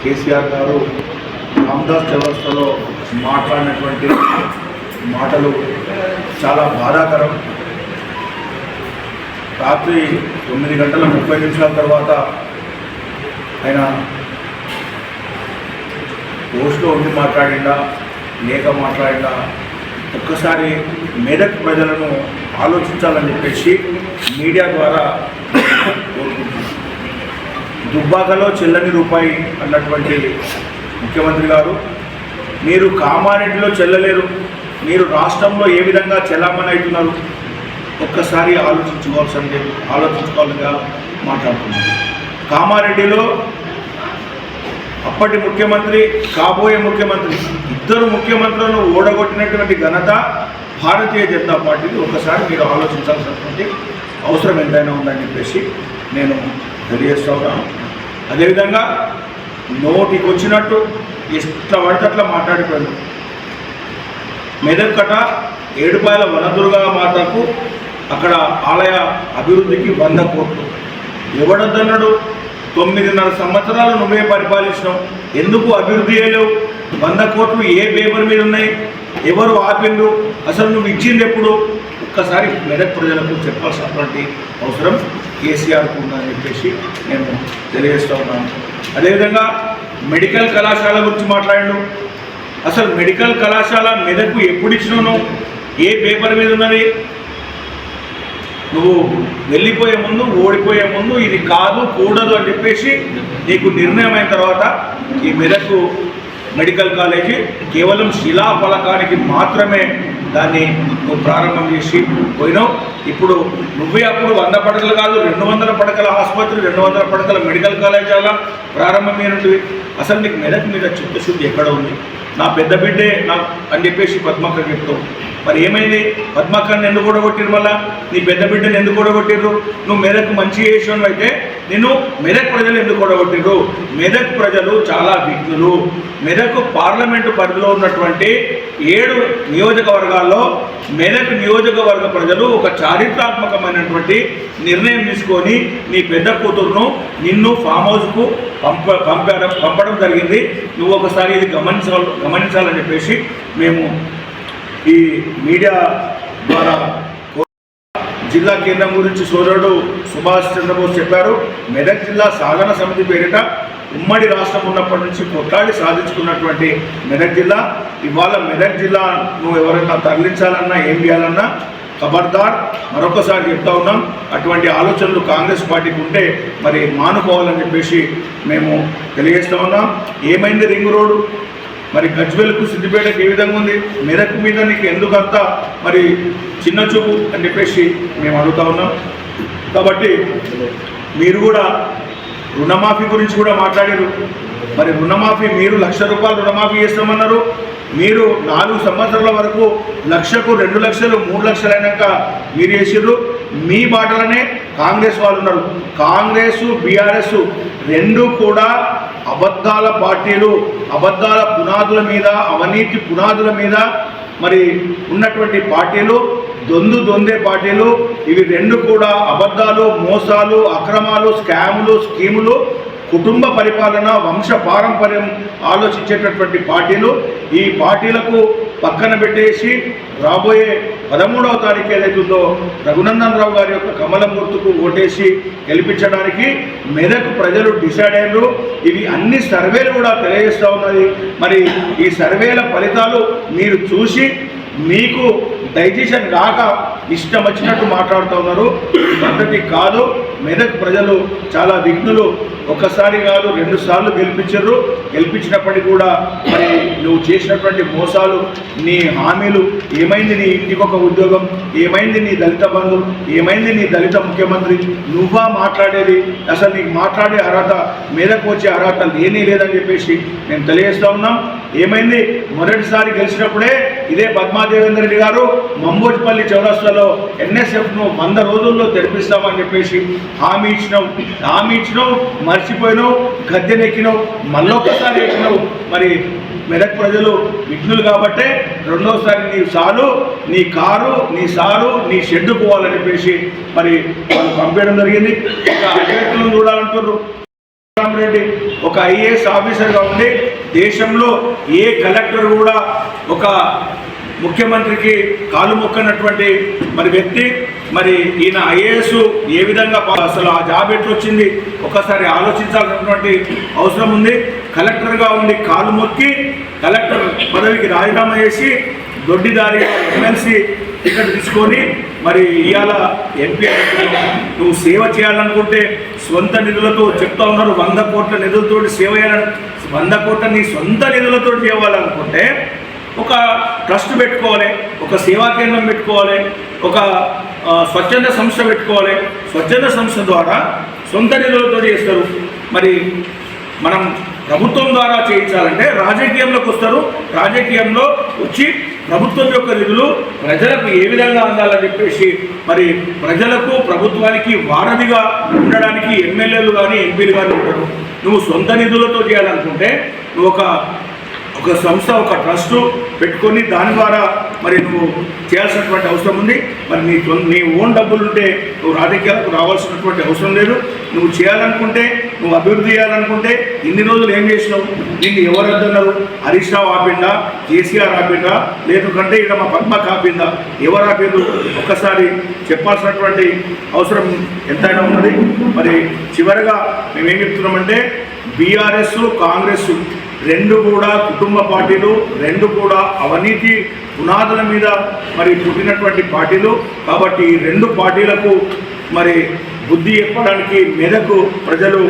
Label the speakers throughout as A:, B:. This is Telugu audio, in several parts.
A: కేసీఆర్ గారు రామదాస్ చౌరస్తాలో మాట్లాడినటువంటి మాటలు చాలా బాధాకరం. రాత్రి 9:30 తర్వాత ఆయన పోస్ట్లో ఉండి మాట్లాడిందా లేక మాట్లాడిందా ఒక్కసారి మెదక్ ప్రజలను ఆలోచించాలని చెప్పేసి మీడియా ద్వారా కోరుకుంటున్నాను. దుబ్బాకలో చెల్లని రూపాయి అన్నటువంటి ముఖ్యమంత్రి గారు, మీరు కామారెడ్డిలో చెల్లలేరు, మీరు రాష్ట్రంలో ఏ విధంగా చెల్లామని అవుతున్నారు ఒక్కసారి ఆలోచించుకోవాలిగా మాట్లాడుతున్నారు. కామారెడ్డిలో అప్పటి ముఖ్యమంత్రి కాబోయే ముఖ్యమంత్రి ఇద్దరు ముఖ్యమంత్రులను ఓడగొట్టినటువంటి ఘనత భారతీయ జనతా పార్టీకి ఒక్కసారి మీరు ఆలోచించాల్సినటువంటి అవసరం ఎంతైనా ఉందని చెప్పేసి నేను తెలియజేస్తా ఉన్నాను. అదేవిధంగా నోటికి వచ్చినట్టు ఎట్లా పడితే అట్లా మాట్లాడిపోయాడు. మెదక్ కట ఏడుపాయల వనదుర్గా మాతకు అక్కడ ఆలయ అభివృద్ధికి 100 కోట్లు ఎవడొద్దన్నాడు? 9.5 సంవత్సరాలు నువ్వే పరిపాలించినావు, ఎందుకు అభివృద్ధి చేయలేవు? 100 కోట్లు ఏ పేపర్ మీద ఉన్నాయి? ఎవరు ఆపిండ్రు? అసలు నువ్వు ఇచ్చింది ఎప్పుడు? ఒక్కసారి మెదక్ ప్రజలకు చెప్పాల్సినటువంటి అవసరం కేసీఆర్కు ఉందని చెప్పేసి నేను తెలియజేస్తూ ఉన్నాను. అదేవిధంగా మెడికల్ కళాశాల గురించి మాట్లాడాడు. అసలు మెడికల్ కళాశాల మెదక్కు ఎప్పుడు ఇచ్చినావు? ఏ పేపర్ మీద ఉన్నది? నువ్వు వెళ్ళిపోయే ముందు, ఓడిపోయే ముందు ఇది కాదు కూడదు అని చెప్పేసి నీకు నిర్ణయం అయిన తర్వాత ఈ మెదక్ మెడికల్ కాలేజీ కేవలం శిలాఫలకానికి మాత్రమే దాన్ని నువ్వు ప్రారంభం చేసి పోయినావు. ఇప్పుడు నువ్వే అప్పుడు 100 పడకలు కాదు 200 పడకల ఆసుపత్రి, 200 పడకల మెడికల్ కాలేజ్ అలా ప్రారంభమైనవి. అసలు నీకు మెదక్ మీద చిత్తశుద్ధి ఎక్కడ ఉంది? నా పెద్ద బిడ్డే నా అని చెప్పేసి పద్మక్క చెప్తావు. మరి ఏమైంది? పద్మక్కని ఎందుకు కూడగొట్టిరు? మళ్ళా నీ పెద్ద బిడ్డను ఎందుకు కూడగొట్టిర్రు? నువ్వు మెదక్ మంచి చేసినవి అయితే నేను మెదక్ ప్రజలు ఎందుకు కూడగొట్టిర్రు? మెదక్ ప్రజలు చాలా విఘ్నులు. మెదక్ పార్లమెంటు పరిధిలో ఉన్నటువంటి 7 నియోజకవర్గాల్లో మెదక్ నియోజకవర్గ ప్రజలు ఒక చారిత్రాత్మకమైనటువంటి నిర్ణయం తీసుకొని నీ పెద్ద కూతురును నిన్ను ఫామ్ హౌస్కు పంపడం జరిగింది. నువ్వు ఒకసారి ఇది గమనించాలని చెప్పేసి మేము ఈ మీడియా ద్వారా జిల్లా కేంద్రం గురించి సోదరుడు సుభాష్ చంద్రబోస్ చెప్పారు. మెదక్ జిల్లా సాధన సమితి పేరిట ఉమ్మడి రాష్ట్రం ఉన్నప్పటి నుంచి కొట్లాడి సాధించుకున్నటువంటి మెదక్ జిల్లా ఇవాళ మెదక్ జిల్లా నువ్వు ఎవరైనా తరలించాలన్నా ఏం చేయాలన్నా ఖబర్దార్ మరొకసారి చెప్తా ఉన్నాం. అటువంటి ఆలోచనలు కాంగ్రెస్ పార్టీకి ఉంటే మరి మానుకోవాలని చెప్పేసి మేము తెలియజేస్తూ ఉన్నాం. ఏమైంది రింగ్ రోడ్డు? మరి గజ్వేల్కు సిద్దిపేటకు ఏ విధంగా ఉంది? మెదక్ మీద నీకు ఎందుకంతా మరి చిన్న చూపు అని చెప్పేసి మేము అడుగుతా ఉన్నాం. కాబట్టి మీరు కూడా రుణమాఫీ గురించి కూడా మాట్లాడారు. మరి రుణమాఫీ మీరు 1,00,000 రూపాయలు రుణమాఫీ చేస్తామన్నారు. మీరు 4 సంవత్సరాల వరకు 1,00,000కు 2 లక్షలు 3 లక్షలు అయినాక మీరు చేసిర్రు. మీ బాటలనే కాంగ్రెస్ వాళ్ళు ఉన్నారు. కాంగ్రెస్ బీఆర్ఎస్ రెండు కూడా అబద్ధాల పార్టీలు, అబద్ధాల పునాదుల మీద, అవినీతి పునాదుల మీద మరి ఉన్నటువంటి పార్టీలు, దొందే పార్టీలు. ఇవి రెండు కూడా అబద్ధాలు, మోసాలు, అక్రమాలు, స్కాములు, స్కీములు, కుటుంబ పరిపాలన, వంశ పారంపర్యం ఆలోచించేటటువంటి పార్టీలు. ఈ పార్టీలకు పక్కన పెట్టేసి రాబోయే 13వ తారీఖు ఏదైతుందో రఘునందన్ రావు గారి యొక్క కమలం గుర్తుకు ఓటేసి గెలిపించడానికి మెదక్ ప్రజలు డిసైడ్ అయ్యారు. ఇవి అన్ని సర్వేలు కూడా తెలియజేస్తూ ఉన్నది. మరి ఈ సర్వేల ఫలితాలు మీరు చూసి మీకు డైజెషన్ కాక ఇష్టం వచ్చినట్టు మాట్లాడుతూ ఉన్నారు. పద్ధతి కాదు. మెదక్ ప్రజలు చాలా విఘ్నులు. ఒక్కసారి కాదు 2 సార్లు గెలిపించారు. గెలిపించినప్పటికీ కూడా మరి నువ్వు చేసినటువంటి మోసాలు, నీ హామీలు, ఏమైంది నీ ఇంటికొక ఉద్యోగం, ఏమైంది నీ దళిత బంధు, ఏమైంది నీ దళిత ముఖ్యమంత్రి? నువ్వా మాట్లాడేది? అసలు నీకు మాట్లాడే అర్హత, మీదకు వచ్చే అర్హత లేదని చెప్పేసి మేము తెలియజేస్తూ ఉన్నాం. ఏమైంది? మొదటిసారి గెలిచినప్పుడే ఇదే పద్మాదేవేందర్ రెడ్డి గారు మంబోజ్పల్లి చౌరస్తాలో NSFను 100 రోజుల్లో తెరిపిస్తామని చెప్పేసి హామీ ఇచ్చినావు, మర్చిపోయినావు, గద్దెనెక్కినావు, మళ్ళొక్కసారి ఎక్కినావు. మరి మెదక్ ప్రజలు విఘ్నులు కాబట్టే రెండోసారి నీ సాలు, నీ కారు, నీ సారు, నీ షెడ్డు పోవాలని చెప్పేసి మరి వాళ్ళు పంపించడం జరిగింది. ఇంకా అభ్యర్థులను చూడాలంటున్నారు. రెడ్డి ఒక ఐఏఎస్ ఆఫీసర్గా ఉండి దేశంలో ఏ కలెక్టర్ కూడా ఒక ముఖ్యమంత్రికి కాలు మొక్కనటువంటి మరి వ్యక్తి. మరి ఈయన ఐఏఎస్ ఏ విధంగా అసలు ఆ జాబ్ ఎట్లొచ్చింది ఒకసారి ఆలోచించాల్సినటువంటి అవసరం ఉంది. కలెక్టర్గా ఉండి కాలు మొక్కి కలెక్టర్ పదవికి రాజీనామా చేసి దొడ్డిదారి ఎమ్మెల్సీ టికెట్ తీసుకొని మరి ఇవాళ ఎంపీ నువ్వు సేవ చేయాలనుకుంటే సొంత నిధులతో చెప్తా ఉన్నారు 100 కోట్ల నిధులతో సేవ చేయాలని. 100 కోట్ల నీ సొంత నిధులతో చేయాలనుకుంటే ఒక ట్రస్ట్ పెట్టుకోవాలి, ఒక సేవా కేంద్రం పెట్టుకోవాలి, ఒక స్వచ్ఛంద సంస్థ పెట్టుకోవాలి. స్వచ్ఛంద సంస్థ ద్వారా సొంత నిధులతో చేస్తారు. మరి మనం ప్రభుత్వం ద్వారా చేయించాలంటే రాజకీయంలోకి వస్తారు. రాజకీయంలో వచ్చి ప్రభుత్వం యొక్క నిధులు ప్రజలకు ఏ విధంగా అందాలని చెప్పేసి మరి ప్రజలకు ప్రభుత్వానికి వారధిగా ఉండడానికి ఎమ్మెల్యేలు కానీ ఎంపీలు కానీ ఉంటారు. నువ్వు సొంత నిధులతో చేయాలనుకుంటే నువ్వు ఒక సంస్థ, ఒక ట్రస్టు పెట్టుకొని దాని ద్వారా మరి నువ్వు చేయాల్సినటువంటి అవసరం ఉంది. మరి నీ ఓన్ డబ్బులుంటే నువ్వు రాజకీయాలకు రావాల్సినటువంటి అవసరం లేదు. నువ్వు చేయాలనుకుంటే, నువ్వు అభివృద్ధి చేయాలనుకుంటే ఇన్ని రోజులు ఏం చేసినావు? నిన్ను ఎవరు అద్దన్నారు? హరీష్ రావు ఆపిందా? కేసీఆర్ ఆపిందా? లేదంటే ఇక్కడ మా పద్మకు ఆపిందా? ఎవరు ఆపిండు? ఒక్కసారి చెప్పాల్సినటువంటి అవసరం ఎంతైనా ఉన్నది. మరి చివరిగా మేమేం చెప్తున్నామంటే బీఆర్ఎస్, కాంగ్రెస్ రెండు కూడా కుటుంబ పార్టీలు, రెండు కూడా అవినీతి పునాదుల మీద మరి పుట్టినటువంటి పార్టీలు. కాబట్టి ఈ రెండు పార్టీలకు మరి బుద్ధి చెప్పడానికి మెదకు ప్రజలు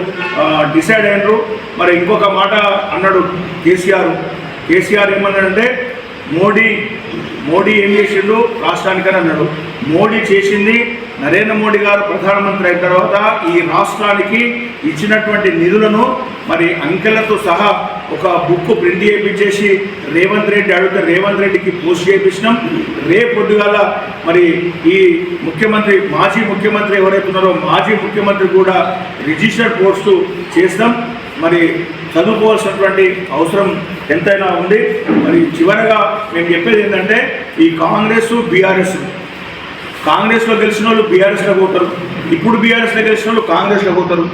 A: డిసైడ్ అయినరు. మరి ఇంకొక మాట అన్నాడు కేసీఆర్ ఏమన్నాడంటే మోడీ ఏం చేసిండు రాష్ట్రానికని అన్నాడు. మోడీ చేసింది నరేంద్ర మోడీ గారు ప్రధానమంత్రి అయిన తర్వాత ఈ రాష్ట్రానికి ఇచ్చినటువంటి నిధులను మరి అంకెలతో సహా ఒక బుక్ ప్రింట్ చేయించేసి రేవంత్ రెడ్డి అడిగితే రేవంత్ రెడ్డికి పోస్ట్ చేయించినాం. రేపొద్దుగాల మరి ఈ ముఖ్యమంత్రి, మాజీ ముఖ్యమంత్రి ఎవరైతే ఉన్నారో మాజీ ముఖ్యమంత్రి కూడా రిజిస్టర్డ్ పోస్టు చేస్తాం. మరి చదువుకోవాల్సినటువంటి అవసరం ఎంతైనా ఉంది. మరి చివరగా మేము చెప్పేది ఏంటంటే ఈ కాంగ్రెస్, బీఆర్ఎస్, కాంగ్రెస్లో గెలిచిన వాళ్ళు బీఆర్ఎస్లో పోతారు, ఇప్పుడు బీఆర్ఎస్లో గెలిచిన వాళ్ళు కాంగ్రెస్లో పోతారు.